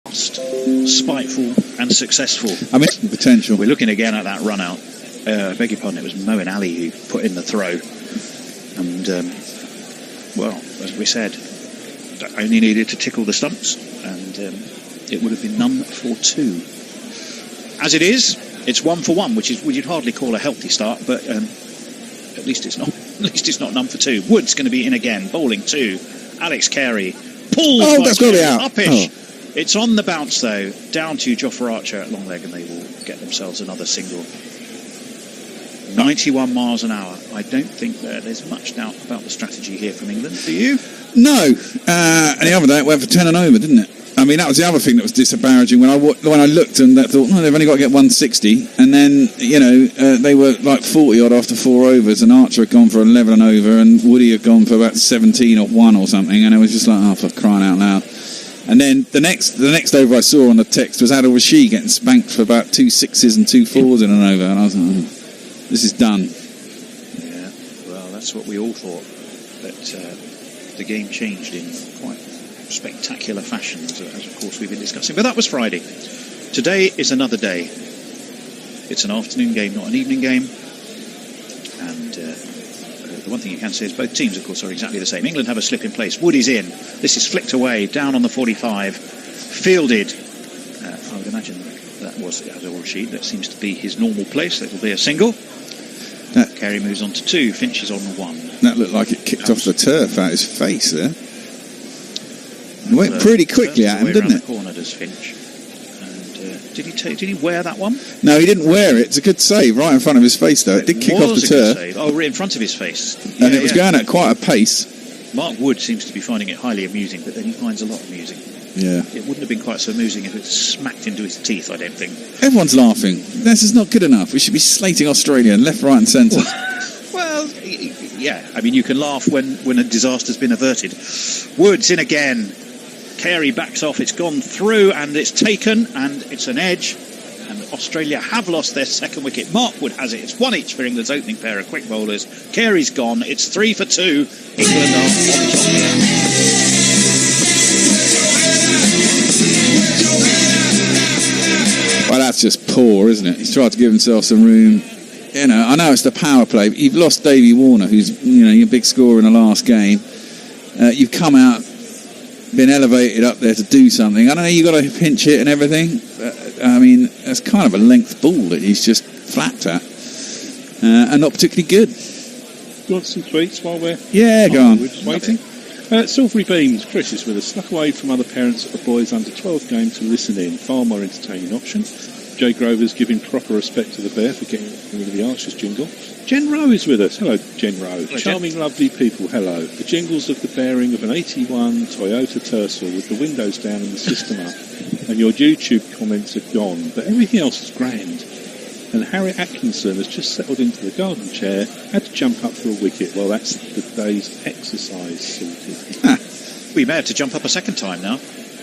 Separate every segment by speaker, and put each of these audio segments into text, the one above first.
Speaker 1: spiteful and successful.
Speaker 2: I mean, potential.
Speaker 1: We're looking again at that run out. I beg your pardon, it was Moeen Ali who put in the throw. And, well, as we said, only needed to tickle the stumps, and it would have been none for two. As it is, it's 1 for 1, which you'd hardly call a healthy start, but at least it's not. At least it's not none for two. Wood's going to be in again, bowling two. Alex Carey pulls.
Speaker 2: Oh, that's got to be out.
Speaker 1: Uppish. Oh. It's on the bounce though, down to Jofra Archer at long leg, and they will get themselves another single. 91 miles an hour. I don't think there's much doubt about the strategy here from England. Do you?
Speaker 2: No. And the other day it went for 10 and over, didn't it? I mean, that was the other thing that was disparaging when I looked and I thought, they've only got to get 160, and then they were like 40 odd after 4 overs, and Archer had gone for 11 and over, and Woody had gone for about 17 or 1 or something, and it was just like, oh, for crying out loud. And then the next over I saw on the text was Adil Rashid getting spanked for about 2 6s and 2 4s in an over, and I was like, this is done.
Speaker 1: Yeah, well, that's what we all thought, but the game changed in quite spectacular fashion, as of course we've been discussing. But that was Friday. Today is another day. It's an afternoon game, not an evening game. And the one thing you can say is both teams, of course, are exactly the same. England have a slip in place. Wood is in. This is flicked away, down on the 45. Fielded. I would imagine that was Adil Rashid. That seems to be his normal place. That will be a single. Carey moves on to 2. Finch is on 1.
Speaker 2: That looked like it kicked off the turf out his face there. It went pretty quickly at him, didn't it?
Speaker 1: The corner does Finch. And did he wear that one?
Speaker 2: No, he didn't wear it. It's a good save right in front of his face, though. It did kick off the turf.
Speaker 1: Oh, right in front of his face.
Speaker 2: And it was going at quite a pace.
Speaker 1: Mark Wood seems to be finding it highly amusing, but then he finds a lot amusing.
Speaker 2: Yeah.
Speaker 1: It wouldn't have been quite so amusing if it smacked into his teeth, I don't think.
Speaker 2: Everyone's laughing. This is not good enough. We should be slating Australia left, right and centre.
Speaker 1: Well, yeah. I mean, you can laugh when a disaster's been averted. Wood's in again. Carey backs off. It's gone through and it's taken, and it's an edge. And Australia have lost their second wicket. Mark Wood has it. It's 1 each for England's opening pair of quick bowlers. Carey's gone. It's 3 for 2. England are on top here.
Speaker 2: Well, that's just poor, isn't it? He's tried to give himself some room. I know it's the power play, but you've lost Davey Warner, who's your big scorer in the last game. You've come out, been elevated up there to do something. I know you've got to pinch hit and everything. I mean, it's kind of a length ball that he's just flapped at, and not particularly good.
Speaker 3: You want some tweets while we're
Speaker 2: go on.
Speaker 3: We're just waiting. Silvery Beams, Chris is with us. Snuck away from other parents at the boys under 12 game to listen in. Far more entertaining option. Jay Grover's giving proper respect to the bear for getting rid of the Archers jingle. Jen Rowe is with us. Hello, Jen Rowe.
Speaker 1: Hello,
Speaker 3: charming,
Speaker 1: Jen.
Speaker 3: Lovely people. Hello. The jingles of the bearing of an 81 Toyota Tercel with the windows down and the system up. And your YouTube comments are gone. But everything else is grand. And Harry Atkinson has just settled into the garden chair, had to jump up for a wicket. Well, that's the day's exercise sorted.
Speaker 1: We may have to jump up a second time now.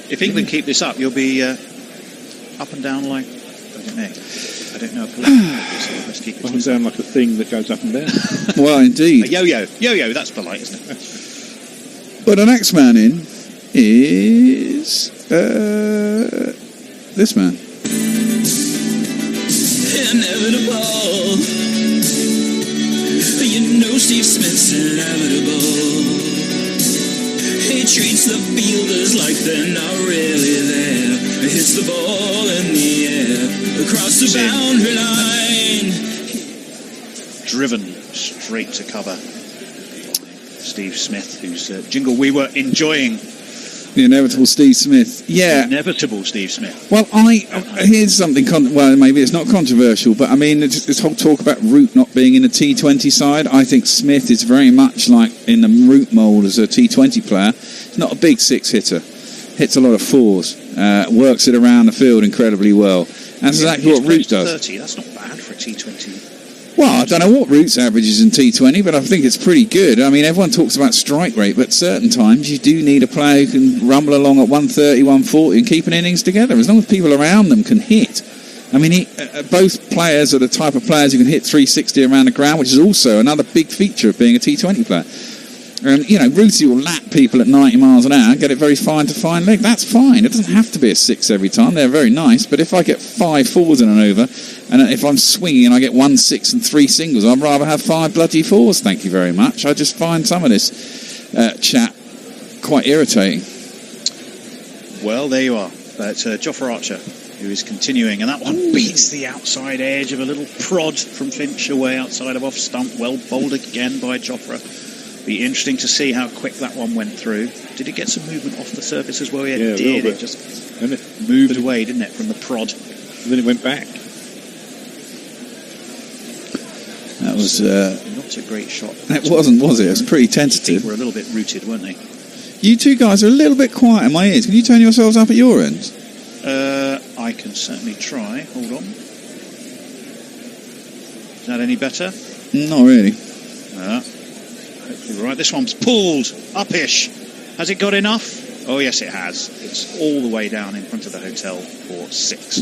Speaker 1: If England keep this up, you'll be up and down like, I don't know. Let's keep it
Speaker 3: Up and down like a thing that goes up and down.
Speaker 2: Well, indeed.
Speaker 1: A yo-yo. Yo-yo, that's polite, isn't it?
Speaker 2: But the next man in is this man.
Speaker 4: Inevitable. Steve Smith's inevitable. He treats the fielders like they're not really there. He hits the ball in the air across the boundary line.
Speaker 1: Driven straight to cover. Steve Smith, whose jingle we were enjoying.
Speaker 2: The inevitable Steve Smith. Yeah.
Speaker 1: Inevitable Steve Smith.
Speaker 2: Well, here's something, well, maybe it's not controversial, but I mean, this whole talk about Root not being in the T20 side, I think Smith is very much like in the Root mould as a T20 player. He's not a big six hitter. Hits a lot of fours. Works it around the field incredibly well. That's exactly what Root does.
Speaker 1: 30, that's not bad for a T20.
Speaker 2: Well, I don't know what Root's average is in T20, but I think it's pretty good. I mean, everyone talks about strike rate, but certain times you do need a player who can rumble along at 130, 140 and keep an innings together, as long as people around them can hit. I mean, both players are the type of players who can hit 360 around the ground, which is also another big feature of being a T20 player. Rooty will lap people at 90 miles an hour, get it very fine to fine leg. That's fine. It doesn't have to be a 6 every time. They're very nice. But if I get 5 4s in an over, and if I'm swinging and I get 1 6 and 3 singles, I'd rather have 5 bloody 4s. Thank you very much. I just find some of this chat quite irritating.
Speaker 1: Well, there you are. That's Jofra Archer, who is continuing, and that one beats the outside edge of a little prod from Finch away outside of off stump. Well bowled again by Jofra. Be interesting to see how quick that one went through. Did it get some movement off the surface as well? Yeah, it did. It just moved away, didn't it, from the prod?
Speaker 3: And then it went back.
Speaker 2: That was
Speaker 1: not a great shot.
Speaker 2: It wasn't, was it? It was pretty tentative.
Speaker 1: They were a little bit rooted, weren't they?
Speaker 2: You two guys are a little bit quiet in my ears. Can you turn yourselves up at your end?
Speaker 1: I can certainly try. Hold on. Is that any better?
Speaker 2: Not really.
Speaker 1: Hopefully right. This one's pulled up-ish. Has it got enough? Oh, yes, it has. It's all the way down in front of the hotel for 6.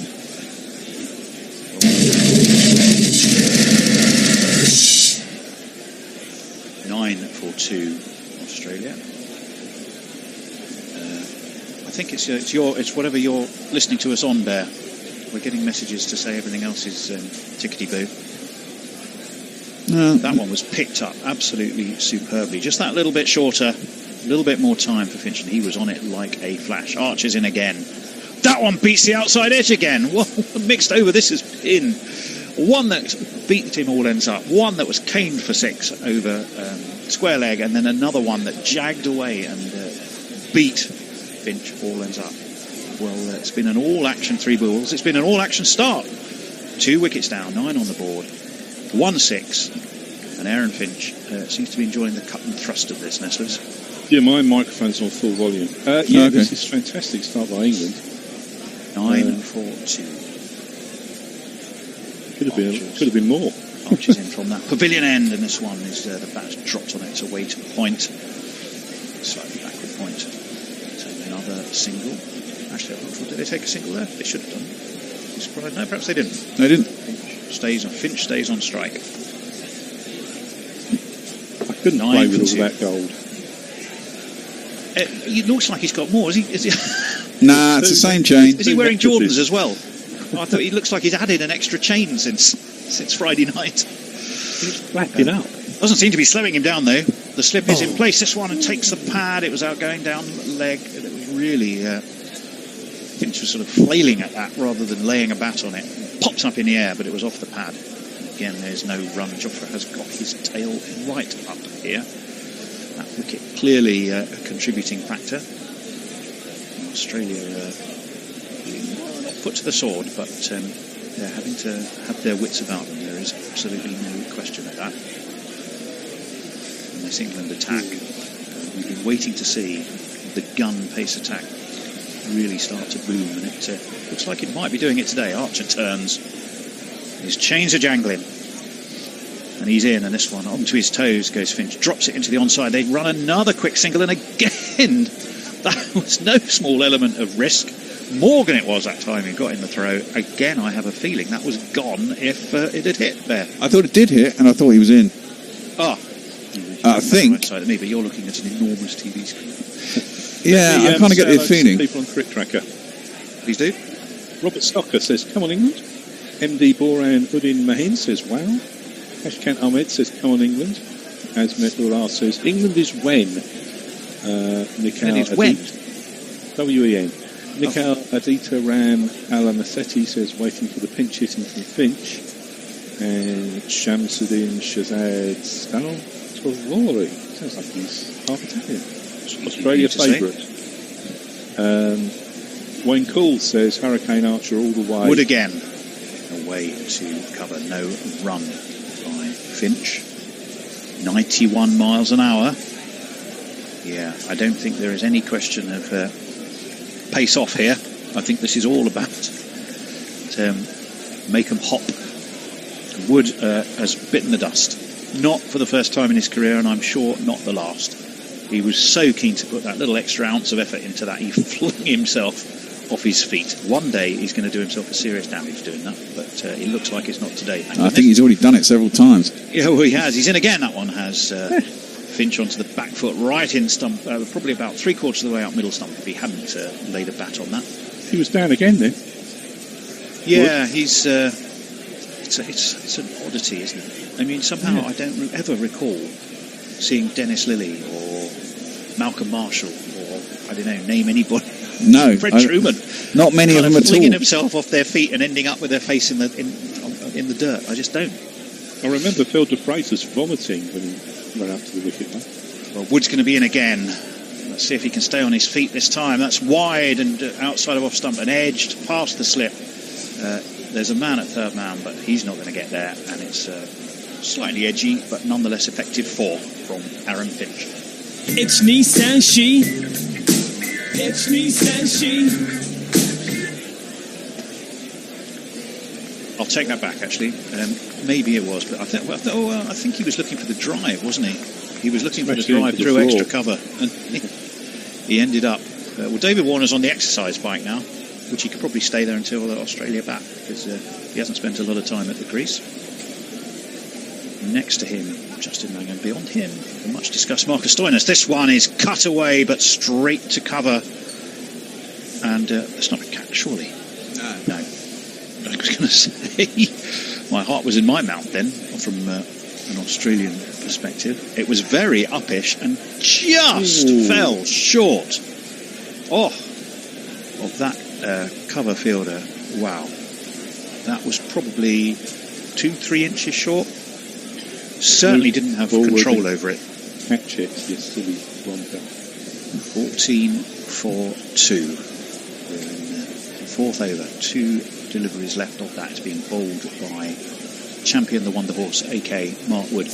Speaker 1: 9 for 2, Australia. I think it's whatever you're listening to us on, Bear. We're getting messages to say everything else is tickety-boo. That one was picked up absolutely superbly. Just that little bit shorter, a little bit more time for Finch, and he was on it like a flash. Archer's in again. That one beats the outside edge again. Well, mixed over this has been. One that beat him all ends up. One that was caned for 6 over square leg, and then another one that jagged away and beat Finch all ends up. Well, it's been an all-action 3 balls. It's been an all-action start. 2 wickets down, 9 on the board. 1 6, and Aaron Finch seems to be enjoying the cut and thrust of this, Nestlers.
Speaker 3: Yeah, my microphone's on full volume. Okay. This is a fantastic start by England.
Speaker 1: 9 for 2.
Speaker 3: Could have been more.
Speaker 1: Archer's in from that pavilion end, and this one is the bat's dropped on its away to point, slightly backward point. So another single. Actually, I'm not sure, did they take a single there? They should have done. I'm surprised. No, perhaps they didn't.
Speaker 2: They didn't.
Speaker 1: Finch stays on strike.
Speaker 3: I couldn't play with all that gold.
Speaker 1: It looks like he's got more. Is he?
Speaker 2: Nah, it's the same chain.
Speaker 1: Is he wearing Jordans as well? I thought he looks like he's added an extra chain since Friday night.
Speaker 3: He's flapping up.
Speaker 1: Doesn't seem to be slowing him down though. The slip is in place. This one and takes the pad. It was out going down leg. It was really Finch was sort of flailing at that rather than laying a bat on it. Pops up in the air, but it was off the pad. Again, there's no run. Jofra has got his tail right up here. That wicket clearly a contributing factor. Australia not put to the sword, but they're having to have their wits about them. There is absolutely no question of that. And this England attack, we've been waiting to see the gun pace attack really start to boom, and it looks like it might be doing it today. Archer turns, his chains are jangling, and he's in, and this one onto his toes goes Finch, drops it into the onside. They run another quick single, and again that was no small element of risk. Morgan it was that time who got in the throw. Again, I have a feeling that was gone if it had hit there.
Speaker 2: I thought it did hit, and I thought he was in. I think.
Speaker 1: Right side of me, but you're looking at an enormous TV screen.
Speaker 2: Yeah, I kind of get the feeling.
Speaker 3: People on Cricket Tracker.
Speaker 1: Please do.
Speaker 3: Robert Stocker says, "Come on, England." MD Boran Uddin Mahin says, "Wow." Ashkan Ahmed says, "Come on, England." Azmet Ullah says, "England is when." Nikal
Speaker 1: is when?
Speaker 3: WEN. Nikal Adita Ram Alamaseti says, "Waiting for the pinch hitting from Finch." And Shamsuddin Shazad Stal Tawari. Sounds like he's half Italian. Australia favourite. Wayne Cool says Hurricane Archer all the way.
Speaker 1: Wood again. Away to cover. No run by Finch. 91 miles an hour. Yeah, I don't think there is any question of pace off here. I think this is all about make them hop. Wood has bitten the dust. Not for the first time in his career, and I'm sure not the last. He was so keen to put that little extra ounce of effort into that, he flung himself off his feet. One day he's going to do himself a serious damage doing that, but it looks like it's not today.
Speaker 2: I think he's already done it several times.
Speaker 1: Yeah, well, he has. He's in again. That one has Finch onto the back foot, right in stump, probably about 3/4 of the way up middle stump if he hadn't laid a bat on that.
Speaker 3: He was down again then.
Speaker 1: Yeah, he's. It's an oddity, isn't it? I mean, somehow I don't ever recall seeing Dennis Lilly or Malcolm Marshall or, I don't know, name anybody.
Speaker 2: No.
Speaker 1: Fred Truman.
Speaker 2: Not many of them at all.
Speaker 1: Flinging himself off their feet and ending up with their face in the dirt. I just don't.
Speaker 3: I remember Phil de Freitas vomiting when he ran up to the wicket.
Speaker 1: Well, Wood's going to be in again. Let's see if he can stay on his feet this time. That's wide and outside of off stump and edged past the slip. There's a man at third man, but he's not going to get there, and it's slightly edgy, but nonetheless effective 4 from Aaron Finch.
Speaker 4: It's me, says she. It's me, says she.
Speaker 1: I'll take that back, actually. Maybe it was, but I think he was looking for the drive, wasn't he? He was looking for the drive through extra cover, and he ended up. Well, David Warner's on the exercise bike now, which he could probably stay there until Australia bat, because he hasn't spent a lot of time at the crease. Next to him, Justin Lang, and beyond him, the much discussed Marcus Stoinis. This one is cut away, but straight to cover, and it's not a catch, surely. No. I was going to say, my heart was in my mouth then, from an Australian perspective. It was very uppish and just fell short. Of that cover fielder. Wow. That was probably 2-3 inches short. Certainly didn't have control over it.
Speaker 3: Catch it, you silly wonker.
Speaker 1: 14 for 2. We're in the fourth over. 2 deliveries left of that. It's being bowled by champion, the Wonder Horse, AK Mark Wood.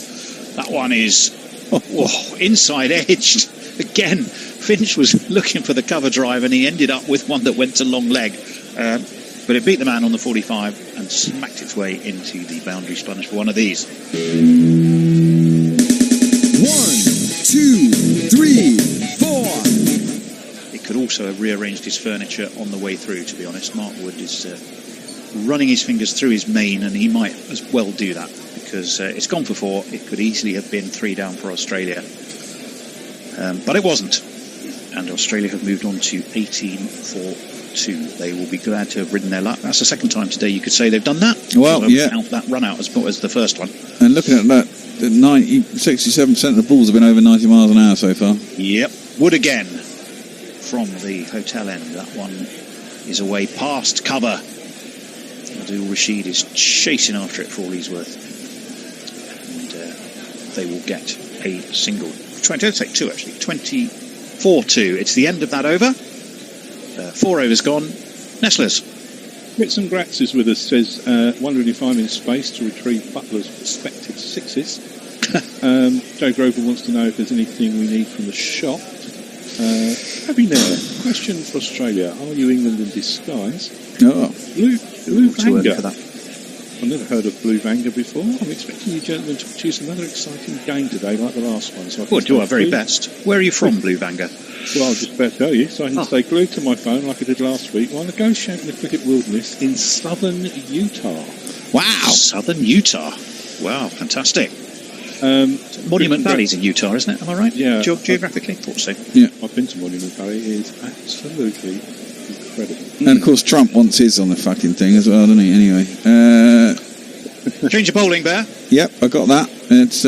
Speaker 1: That one is inside edged. Again, Finch was looking for the cover drive and he ended up with one that went to long leg. But it beat the man on the 45 and smacked its way into the boundary sponge for one of these.
Speaker 5: 1, 2, 3, 4.
Speaker 1: It could also have rearranged his furniture on the way through, to be honest. Mark Wood is running his fingers through his mane, and he might as well do that, because it's gone for 4. It could easily have been 3 down for Australia. But it wasn't. And Australia have moved on to 18 for 2. They will be glad to have ridden their luck. That's the second time today you could say they've done that.
Speaker 2: Well, yeah.
Speaker 1: Count that run out as the first one.
Speaker 2: And looking at that, 67% of the balls have been over 90 miles an hour so far.
Speaker 1: Yep. Wood again from the hotel end. That one is away past cover. Abdul Rashid is chasing after it for all he's worth. And they will get a single. 2 actually. 24-2. It's the end of that over. 4 overs gone. Nestlers.
Speaker 3: Grits and Grats is with us, says, wondering if I'm in space to retrieve Butler's suspected 6s. Joe Grover wants to know if there's anything we need from the shop. Abby Nair, question for Australia. Are you England in disguise? Blue Vanga.
Speaker 1: For that.
Speaker 3: I've never heard of Blue Vanga before. I'm expecting you gentlemen to produce another exciting game today like the last one. So
Speaker 1: We'll do our very best. Where are you from, Blue Vanga?
Speaker 3: Well, I was just about to tell you, so I can stay glued to my phone like I did last week while negotiating the cricket wilderness in southern Utah.
Speaker 2: Wow.
Speaker 1: Southern Utah. Wow, fantastic. Monument Valley's in Utah, isn't it? Am I right?
Speaker 3: Yeah.
Speaker 1: Geographically? Thought so.
Speaker 2: Yeah.
Speaker 3: I've been to Monument Valley. It is absolutely incredible.
Speaker 2: And of course Trump wants his on the fucking thing as well, doesn't he? Anyway.
Speaker 1: Change of bowling, Bear.
Speaker 2: Yep, I got that. It's